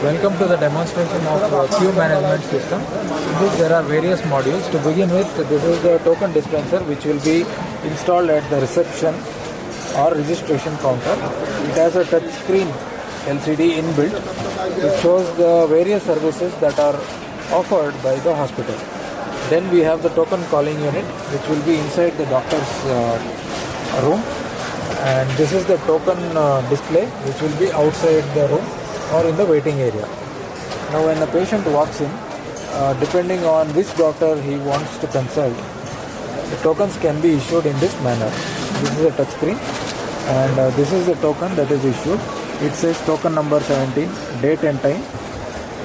Welcome to the demonstration of queue management system. In this there are various modules. To begin with, this is the token dispenser which will be installed at the reception or registration counter. It has a touch screen LCD inbuilt. It shows the various services that are offered by the hospital. Then we have the token calling unit which will be inside the doctor's room, and this is the token display which will be outside the room or in the waiting area. Now when the patient walks in, depending on which doctor he wants to consult, the tokens can be issued in this manner. This is a touch screen, and this is the token that is issued. It says token number 17, date and time,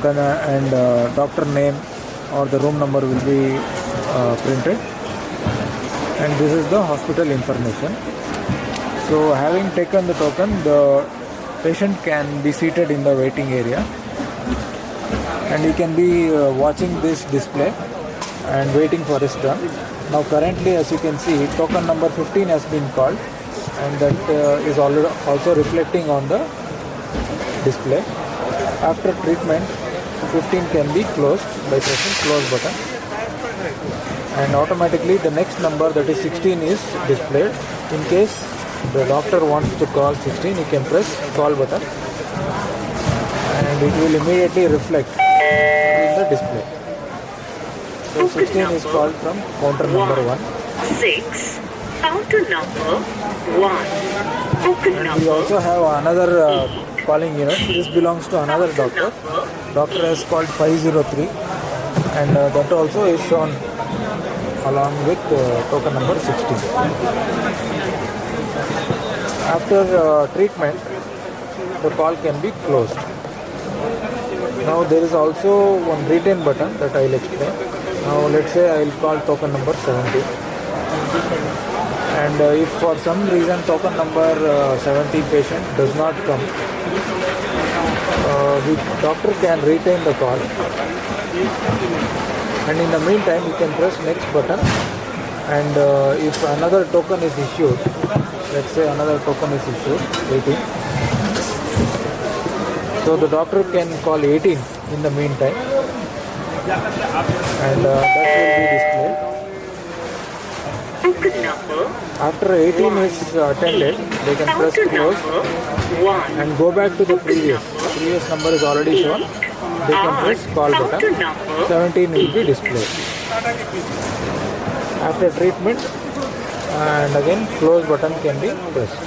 and doctor name or the room number will be printed, and this is the hospital information. So having taken the token, the patient can be seated in the waiting area, and he can be watching this display and waiting for his turn. Now currently, as you can see, token number 15 has been called, and that is also reflecting on the display. After treatment, 15 can be closed by pressing close button, and automatically the next number, that is 16, is displayed. In case the doctor wants to call 16, he can press call button and it will immediately reflect in the display. So 16 is called from counter number 1. 6, counter number 1. And we also have another calling unit. This belongs to another doctor. Doctor has called 503, and that also is shown along with token number 16. After treatment, the call can be closed. Now there is also one retain button that I will explain. Now let's say I will call token number 17, and if for some reason token number 17 patient does not come, the doctor can retain the call, and in the meantime you can press next button, and if another token is issued, let's say another token is issued, 18. So the doctor can call 18 in the meantime, and that will be displayed. After 18 is attended, they can press close and go back to the previous. The previous number is already shown. They can press call button. 17 will be displayed. After treatment, and again close button can be pressed.